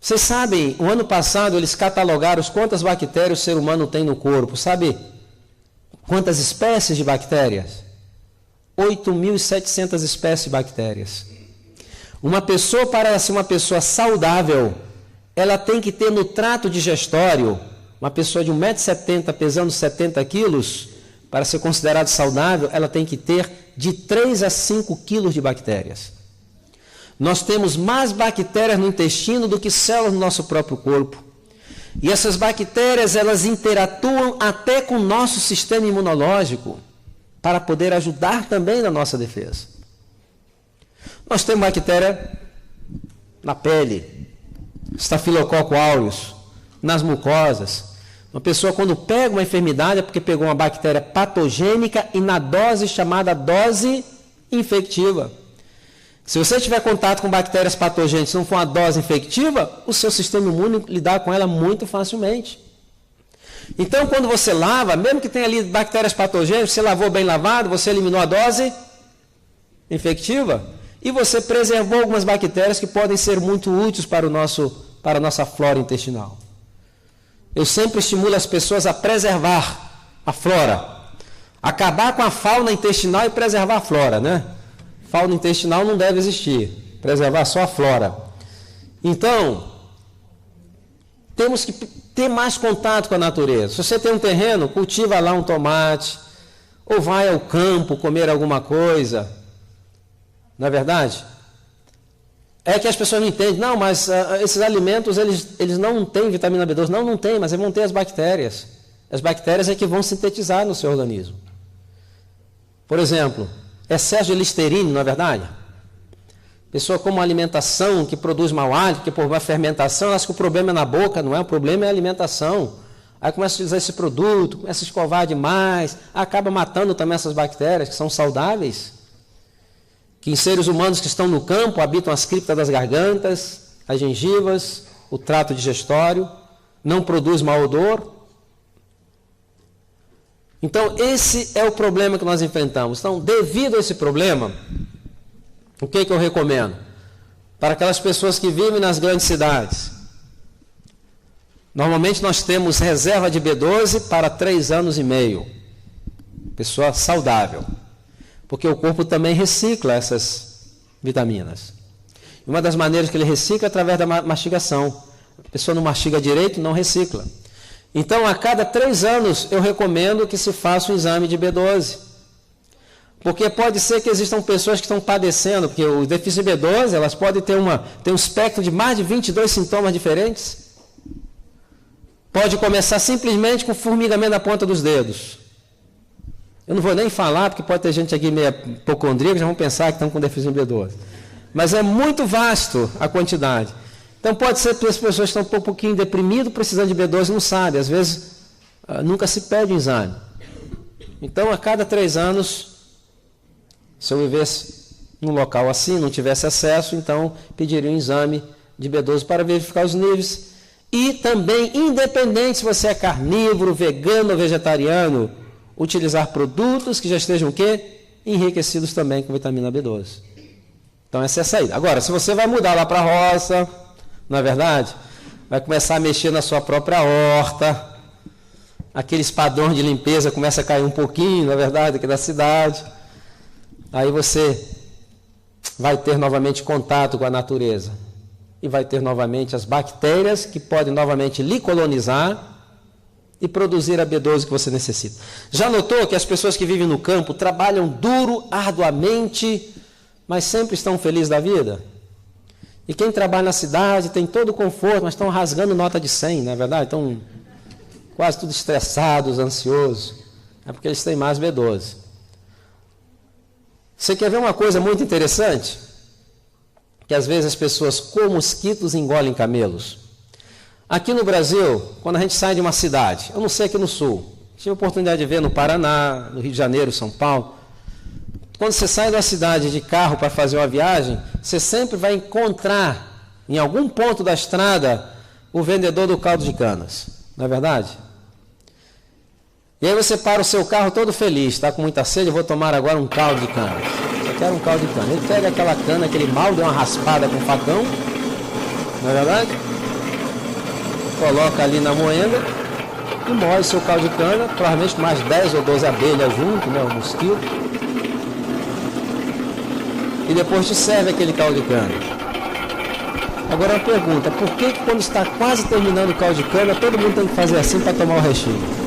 Vocês sabem, o ano passado eles catalogaram quantas bactérias o ser humano tem no corpo. Sabe quantas espécies de bactérias? 8.700 espécies de bactérias. Uma pessoa, para ser uma pessoa saudável, ela tem que ter no trato digestório, uma pessoa de 1,70 m pesando 70 quilos, para ser considerada saudável, ela tem que ter de 3 a 5 quilos de bactérias. Nós temos mais bactérias no intestino do que células no nosso próprio corpo. E essas bactérias, elas interatuam até com o nosso sistema imunológico, para poder ajudar também na nossa defesa. Nós temos bactéria na pele, Staphylococcus aureus, nas mucosas. Uma pessoa, quando pega uma enfermidade, é porque pegou uma bactéria patogênica e na dose chamada dose infectiva. Se você tiver contato com bactérias patogênicas, se não for uma dose infectiva, o seu sistema imune lidar com ela muito facilmente. Então, quando você lava, mesmo que tenha ali bactérias patogênicas, você lavou bem lavado, você eliminou a dose infectiva e você preservou algumas bactérias que podem ser muito úteis para a nossa flora intestinal. Eu sempre estimulo as pessoas a preservar a flora, acabar com a fauna intestinal e preservar a flora, né? Fauna intestinal não deve existir, preservar só a flora. Então, temos que ter mais contato com a natureza. Se você tem um terreno, cultiva lá um tomate, ou vai ao campo comer alguma coisa. Não é verdade? É que as pessoas não entendem. Não, mas esses alimentos, eles não têm vitamina B12. Não tem, mas eles vão ter as bactérias. As bactérias é que vão sintetizar no seu organismo. Por exemplo, excesso de listerine, não é verdade? Pessoa com uma alimentação que produz mau hálito, que por uma fermentação, ela acha que o problema é na boca, não é? O problema é a alimentação. Aí começa a utilizar esse produto, começa a escovar demais, acaba matando também essas bactérias que são saudáveis, que em seres humanos que estão no campo habitam as criptas das gargantas, as gengivas, o trato digestório, não produz mau odor. Então, esse é o problema que nós enfrentamos. Então, devido a esse problema, o que eu recomendo? Para aquelas pessoas que vivem nas grandes cidades. Normalmente nós temos reserva de B12 para 3 anos e meio. Pessoa saudável. Porque o corpo também recicla essas vitaminas. E uma das maneiras que ele recicla é através da mastigação. A pessoa não mastiga direito, não recicla. Então, a cada 3 anos, eu recomendo que se faça um exame de B12. Porque pode ser que existam pessoas que estão padecendo, porque o déficit de B12, elas podem ter um espectro de mais de 22 sintomas diferentes. Pode começar simplesmente com formigamento na ponta dos dedos. Eu não vou nem falar, porque pode ter gente aqui meio hipocondríaca, já vão pensar que estão com déficit de B12. Mas é muito vasto a quantidade. Então, pode ser que as pessoas estão um pouquinho deprimidas, precisando de B12, não sabem. Às vezes, nunca se pede um exame. Então, a cada 3 anos, se eu vivesse num local assim, não tivesse acesso, então, pediria um exame de B12 para verificar os níveis. E também, independente se você é carnívoro, vegano ou vegetariano, utilizar produtos que já estejam o quê? Enriquecidos também com vitamina B12. Então, essa é a saída. Agora, se você vai mudar lá para a roça, não é verdade? Vai começar a mexer na sua própria horta, aqueles padrões de limpeza começa a cair um pouquinho, não é verdade, aqui da cidade. Aí você vai ter novamente contato com a natureza e vai ter novamente as bactérias que podem novamente lhe colonizar e produzir a B12 que você necessita. Já notou que as pessoas que vivem no campo trabalham duro, arduamente, mas sempre estão felizes da vida? E quem trabalha na cidade tem todo o conforto, mas estão rasgando nota de 100, não é verdade? Estão quase tudo estressados, ansiosos. É porque eles têm mais B12. Você quer ver uma coisa muito interessante? Que às vezes as pessoas com mosquitos engolem camelos. Aqui no Brasil, quando a gente sai de uma cidade, eu não sei aqui no Sul, tive a oportunidade de ver no Paraná, no Rio de Janeiro, São Paulo. Quando você sai da cidade de carro para fazer uma viagem, você sempre vai encontrar, em algum ponto da estrada, o vendedor do caldo de canas. Não é verdade? E aí você para o seu carro todo feliz, está com muita sede, eu vou tomar agora um caldo de canas. Eu quero um caldo de cana. Ele pega aquela cana, aquele mal, deu uma raspada com o facão, não é verdade? Coloca ali na moenda e moe o seu caldo de cana, provavelmente com mais 10 ou 12 abelhas junto, né, o mosquito. E depois te serve aquele caldo de cana. Agora uma pergunta, por que quando está quase terminando o caldo de cana, todo mundo tem que fazer assim para tomar o restinho?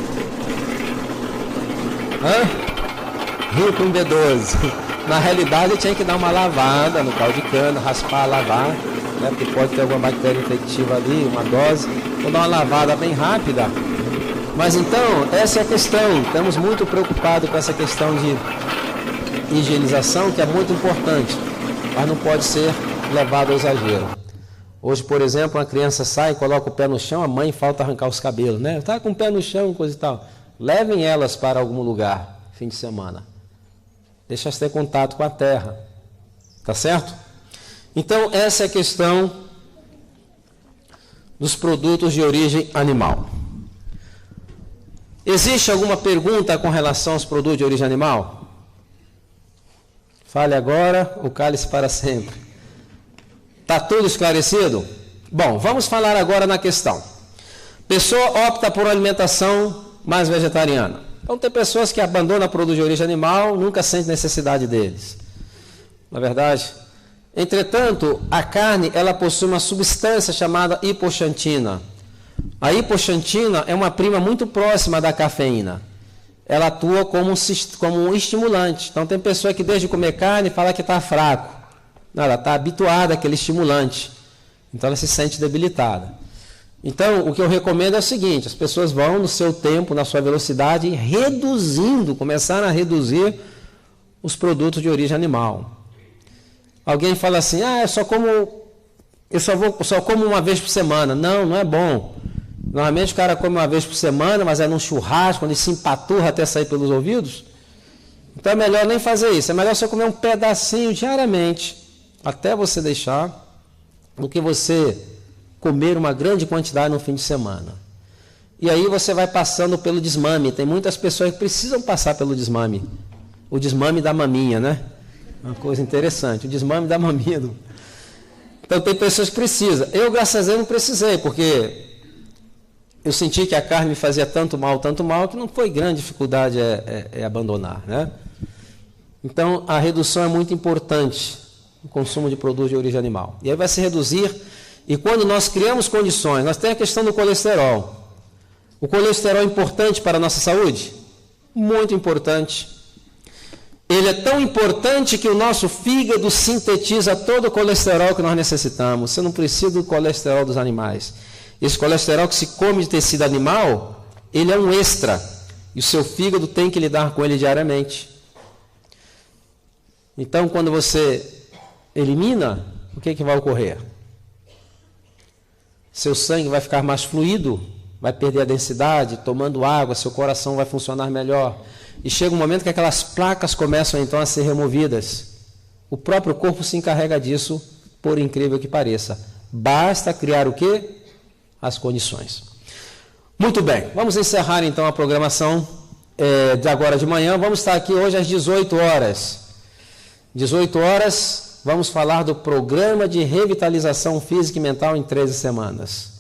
Rio com B12. Na realidade, tinha que dar uma lavada no caldo de cana, raspar, lavar, né, porque pode ter alguma bactéria infectiva ali, uma dose, ou dar uma lavada bem rápida. Mas então, essa é a questão. Estamos muito preocupados com essa questão de higienização, que é muito importante, mas não pode ser levado ao exagero. Hoje, por exemplo, uma criança sai e coloca o pé no chão, a mãe falta arrancar os cabelos, né? Está com o pé no chão, coisa e tal. Levem elas para algum lugar, fim de semana. Deixa elas ter contato com a terra. Tá certo? Então, essa é a questão dos produtos de origem animal. Existe alguma pergunta com relação aos produtos de origem animal? Fale agora, o cálice para sempre. Está tudo esclarecido? Bom, vamos falar agora na questão. Pessoa opta por uma alimentação mais vegetariana. Então, tem pessoas que abandonam produtos de origem animal, nunca sentem necessidade deles. Na verdade, entretanto, a carne, ela possui uma substância chamada hipoxantina. A hipoxantina é uma prima muito próxima da cafeína. Ela atua como um estimulante. Então, tem pessoa que desde comer carne fala que está fraco. Não, ela está habituada àquele estimulante. Então, ela se sente debilitada. Então, o que eu recomendo é o seguinte: as pessoas vão no seu tempo, na sua velocidade, começaram a reduzir os produtos de origem animal. Alguém fala assim, eu só como uma vez por semana. Não, não é bom. Normalmente o cara come uma vez por semana, mas é num churrasco, onde se empaturra até sair pelos ouvidos. Então é melhor nem fazer isso. É melhor você comer um pedacinho diariamente, até você deixar, do que você comer uma grande quantidade no fim de semana. E aí você vai passando pelo desmame. Tem muitas pessoas que precisam passar pelo desmame. O desmame da maminha, né? Uma coisa interessante. O desmame da maminha. Então tem pessoas que precisam. Eu, graças a Deus, não precisei, porque eu senti que a carne me fazia tanto mal, que não foi grande dificuldade abandonar, né? Então a redução é muito importante. O consumo de produtos de origem animal. E aí vai se reduzir, e quando nós criamos condições, nós temos a questão do colesterol. O colesterol é importante para a nossa saúde? Muito importante. Ele é tão importante que o nosso fígado sintetiza todo o colesterol que nós necessitamos. Você não precisa do colesterol dos animais. Esse colesterol que se come de tecido animal, ele é um extra, e o seu fígado tem que lidar com ele diariamente. Então, quando você elimina, o que vai ocorrer? Seu sangue vai ficar mais fluido, vai perder a densidade, tomando água, seu coração vai funcionar melhor. E chega um momento que aquelas placas começam então a ser removidas. O próprio corpo se encarrega disso, por incrível que pareça. Basta criar o quê? As condições. Muito bem, vamos encerrar então a programação de agora de manhã. Vamos estar aqui hoje às 18 horas. 18 horas... Vamos falar do programa de revitalização física e mental em 13 semanas.